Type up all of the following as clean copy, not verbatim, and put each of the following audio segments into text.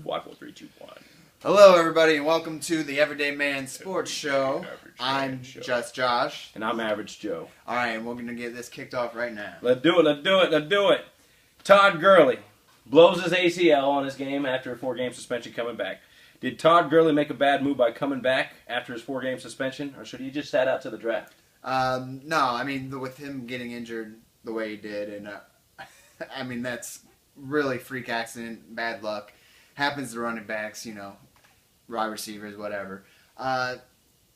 5, 4, 3, 2, 1. Hello, everybody, and welcome to the Everyday Man Sports Show. I'm just Josh. And I'm Average Joe. All right, and we're going to get this kicked off right now. Let's do it. Todd Gurley blows his ACL on his game after a 4-game suspension coming back. Did Todd Gurley make a bad move by coming back after his 4-game suspension, or should he just sat out to the draft? No, I mean, with him getting injured the way he did, and I mean, that's really freak accident, bad luck. Happens to running backs, wide receivers, whatever.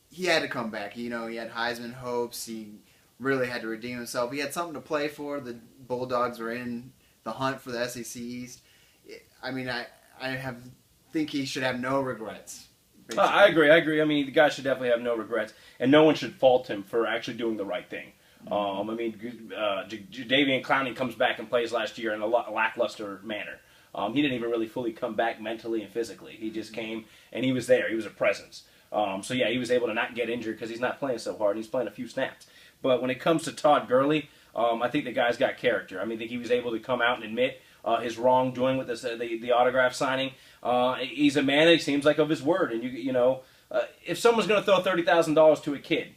He had to come back. He had Heisman hopes. He really had to redeem himself. He had something to play for. The Bulldogs were in the hunt for the SEC East. I mean, I think he should have no regrets. I agree. I mean, the guy should definitely have no regrets, and no one should fault him for actually doing the right thing. I mean, Jadeveon Clowney comes back and plays last year in a lackluster manner. He didn't even really fully come back mentally and physically. He just came, and he was there. He was a presence. So, yeah, he was able to not get injured because he's not playing so hard, and he's playing a few snaps. But when it comes to Todd Gurley, I think the guy's got character. I mean, I think he was able to come out and admit his wrongdoing with the autograph signing. He's a man, he seems like, of his word. And, if someone's going to throw $30,000 to a kid,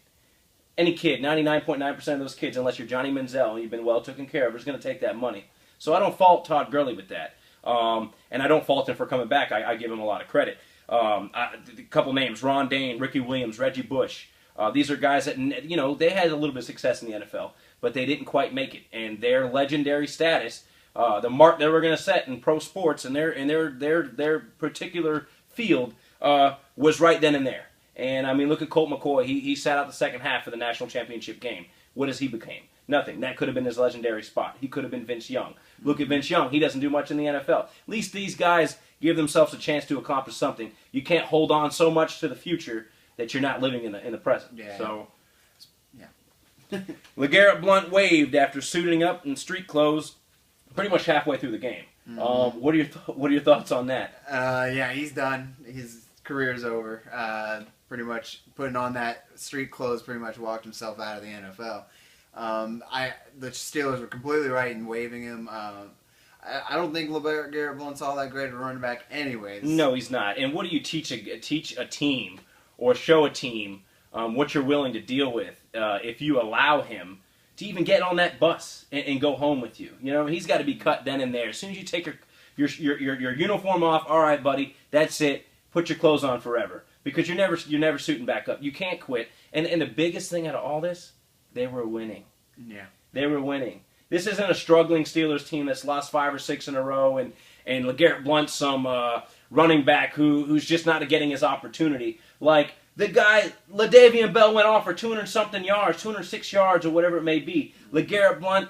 any kid, 99.9% of those kids, unless you're Johnny Manziel and you've been well taken care of, is going to take that money. So I don't fault Todd Gurley with that. And I don't fault him for coming back. I give him a lot of credit. A couple names: Ron Dane, Ricky Williams, Reggie Bush. These are guys that they had a little bit of success in the NFL, but they didn't quite make it. And their legendary status, the mark they were going to set in pro sports and their particular field, was right then and there. And I mean, look at Colt McCoy. He sat out the second half of the national championship game. What has he became? Nothing. That could have been his legendary spot. He could have been Vince Young. Look at Vince Young. He doesn't do much in the NFL. At least these guys give themselves a chance to accomplish something. You can't hold on so much to the future that you're not living in the present. Yeah. So, yeah. LaGarrette Blount waved after suiting up in street clothes pretty much halfway through the game. Mm-hmm. What are your thoughts on that? Yeah, he's done. His career's over. Pretty much putting on that street clothes pretty much walked himself out of the NFL. The Steelers were completely right in waiving him. I don't think LaGarrette Blount's all that great of a running back anyways. No, he's not. And what do you teach a team or show a team what you're willing to deal with if you allow him to even get on that bus and go home with you? He's got to be cut then and there. As soon as you take your uniform off, all right, buddy, that's it. Put your clothes on forever. Because you're never suiting back up. You can't quit. And the biggest thing out of all this, they were winning. Yeah. They were winning. This isn't a struggling Steelers team that's lost 5 or 6 in a row, and LaGarrette Blount's some running back who's just not getting his opportunity. Like the guy, LaDavian Bell went off for 200-something yards, 206 yards, or whatever it may be. LaGarrette Blount,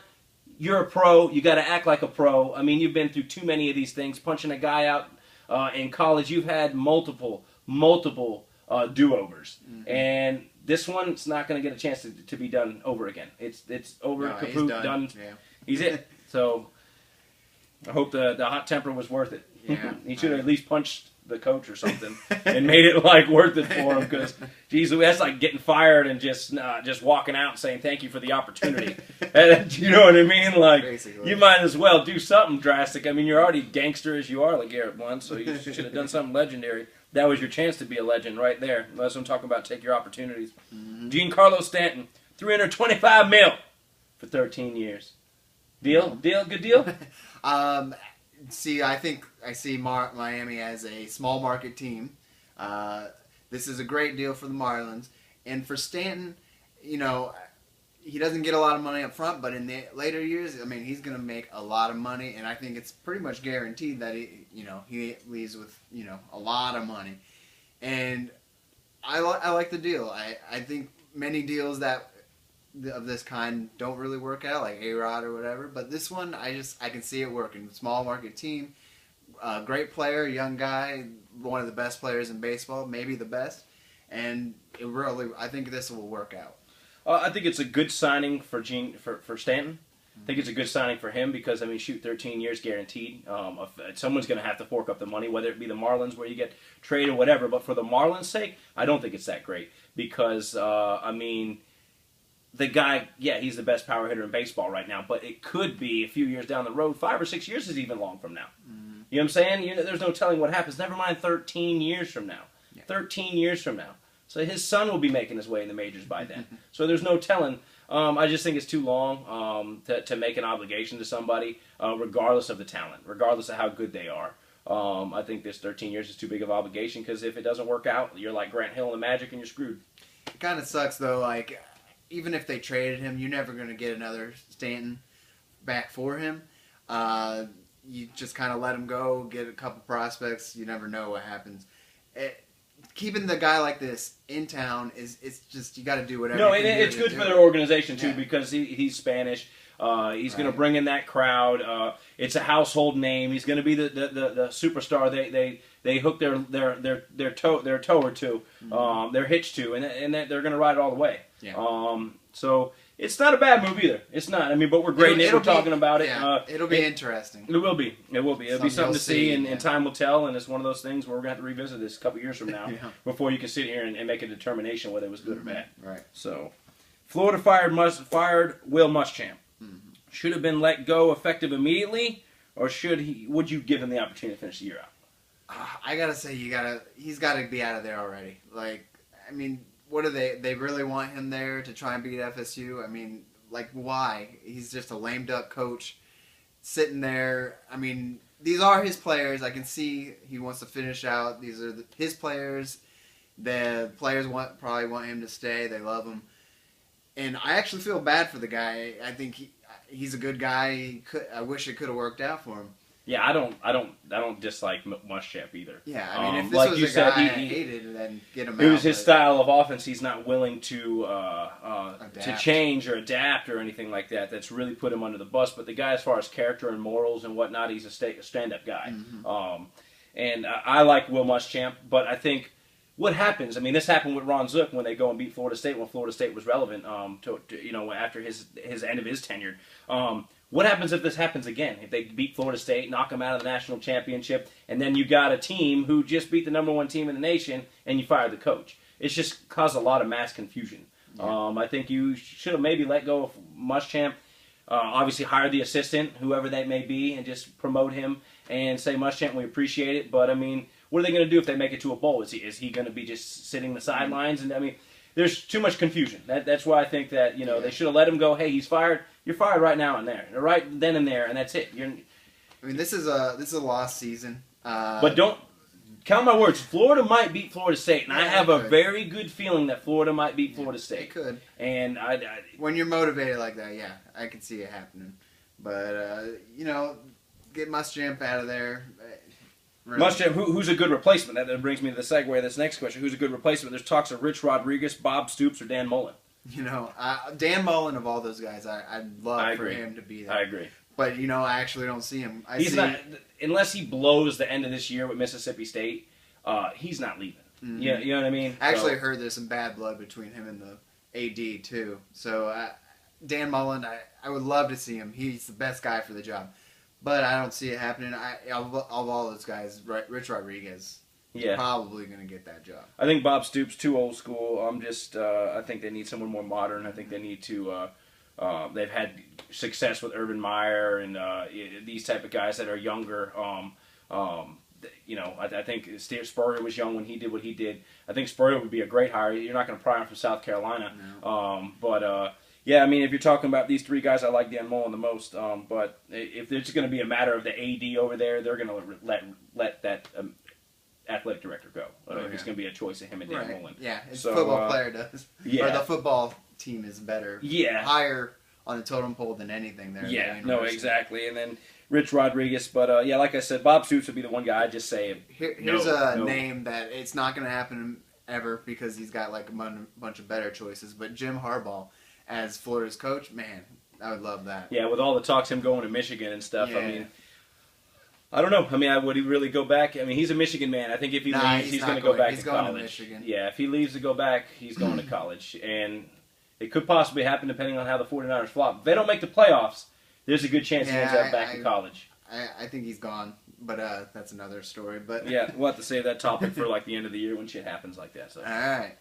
you're a pro. You got to act like a pro. I mean, you've been through too many of these things. Punching a guy out in college, you've had multiple do-overs. Mm-hmm. And this one's not going to get a chance to be done over again. It's over, no, kaput, done. Yeah. He's it. So I hope the hot temper was worth it. Yeah. He should have at least punched the coach or something and made it worth it for him, because geez, that's like getting fired and just walking out and saying thank you for the opportunity. You know what I mean? Like, basically, you might as well do something drastic. I mean, you're already gangster as you are, LaGarrette Blount, so you should have done something legendary. That was your chance to be a legend right there. That's what I'm talking about. Take your opportunities. Mm-hmm. Giancarlo Stanton, $325 million for 13 years. Deal? Good deal? See, I think I see Miami as a small market team. This is a great deal for the Marlins. And for Stanton, he doesn't get a lot of money up front, but in the later years, I mean, he's going to make a lot of money, and I think it's pretty much guaranteed that he leaves with, a lot of money. And I like the deal. I think many deals of this kind don't really work out, like A-Rod or whatever, but this one, I can see it working. Small market team, great player, young guy, one of the best players in baseball, maybe the best, and I think this will work out. I think it's a good signing for Stanton. I think it's a good signing for him because, 13 years guaranteed. Someone's going to have to fork up the money, whether it be the Marlins where you get traded or whatever. But for the Marlins' sake, I don't think it's that great because, the guy, yeah, he's the best power hitter in baseball right now, but it could be a few years down the road. 5 or 6 years is even long from now. Mm-hmm. You know what I'm saying? There's no telling what happens. Never mind 13 years from now. Yeah. 13 years from now. So his son will be making his way in the majors by then. So there's no telling. I just think it's too long to make an obligation to somebody, regardless of the talent, regardless of how good they are. I think this 13 years is too big of an obligation because if it doesn't work out, you're like Grant Hill and the Magic and you're screwed. It kind of sucks, though. Like, even if they traded him, you're never going to get another Stanton back for him. You just kind of let him go, get a couple prospects. You never know what happens. Keeping the guy like this in town it's just you got to do whatever. No, and it's good for their organization too because he's Spanish. He's going to bring in that crowd. It's a household name. He's going to be the superstar. They hook their toe or two, their hitch to, and they're going to ride it all the way. Yeah. So it's not a bad move either. It's not. I mean, but we're grading it. We're talking about it. Yeah, it'll be interesting. It will be. It will be. It'll be something to see, and time will tell. And it's one of those things where we're going to have to revisit this a couple years from now before you can sit here and make a determination whether it was good or bad. Right. So, Florida fired Will Muschamp. Should have been let go effective immediately, or would you give him the opportunity to finish the year out? I gotta say, he's gotta be out of there already. Like, I mean, what do they really want him there to try and beat FSU? I mean, like, why? He's just a lame duck coach sitting there. I mean, these are his players. I can see he wants to finish out. These are his players. The players probably want him to stay. They love him. And I actually feel bad for the guy. I think he's a good guy. I wish it could have worked out for him. Yeah, I don't dislike Muschamp either. Yeah, I mean, if this like was you a said, guy I hated, then get him out. It was his style of offense. He's not willing to change or adapt or anything like that. That's really put him under the bus. But the guy, as far as character and morals and whatnot, he's a stand-up guy. Mm-hmm. And I like Will Muschamp, but I think what happens? I mean, this happened with Ron Zook when they go and beat Florida State when Florida State was relevant. After his end of his tenure. What happens if this happens again? If they beat Florida State, knock them out of the national championship, and then you got a team who just beat the number one team in the nation, and you fire the coach? It's just caused a lot of mass confusion. Yeah. I think you should have maybe let go of Muschamp. Obviously, hire the assistant, whoever that may be, and just promote him and say, Muschamp, we appreciate it. But I mean, what are they going to do if they make it to a bowl? Is he going to be just sitting the sidelines? And I mean, there's too much confusion. That's why I think that they should have let him go. Hey, he's fired. You're fired right now and there, right then and there, and that's it. I mean, this is a lost season. But don't count my words. Florida might beat Florida State, and I have a very good feeling that Florida might beat Florida State. It could. And when you're motivated like that, yeah, I can see it happening. But get Muschamp out of there. Really. Muschamp, who's a good replacement? That brings me to the segue of this next question. Who's a good replacement? There's talks of Rich Rodriguez, Bob Stoops, or Dan Mullen. Dan Mullen of all those guys, I'd love for him to be there. I agree. But, I actually don't see him. He's not, unless he blows the end of this year with Mississippi State, he's not leaving. Mm-hmm. You know what I mean? I actually heard there's some bad blood between him and the AD, too. So, Dan Mullen, I would love to see him. He's the best guy for the job. But I don't see it happening. Of all those guys, Rich Rodriguez is probably going to get that job. I think Bob Stoops too old school. I think they need someone more modern. I think they need to. They've had success with Urban Meyer and these type of guys that are younger. I think Spurrier was young when he did what he did. I think Spurrier would be a great hire. You're not going to pry him from South Carolina. No. Yeah, I mean, if you're talking about these three guys, I like Dan Mullen the most. But if it's going to be a matter of the AD over there, they're going to let that athletic director go. If it's going to be a choice of him and Dan Mullen. Yeah, the football player does. Yeah. Or the football team is better. Yeah. Higher on the totem pole than anything there. Yeah, no, exactly. And then Rich Rodriguez. But, like I said, Bob Stoops would be the one guy I'd just say. Here's a name that it's not going to happen ever because he's got like a bunch of better choices. But Jim Harbaugh as Florida's coach, man, I would love that. Yeah, with all the talks him going to Michigan and stuff. Yeah. I mean, I don't know. I mean, would he really go back? I mean, he's a Michigan man. I think if he leaves, he's going to go back to college. He's going to Michigan. Yeah, if he leaves to go back, he's going to college. And it could possibly happen depending on how the 49ers flop. If they don't make the playoffs, there's a good chance he ends up back in college. I think he's gone, but that's another story. But yeah, we'll have to save that topic for like the end of the year when shit happens like that. So.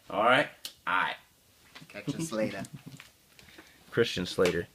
All right. Catch us later. Christian Slater.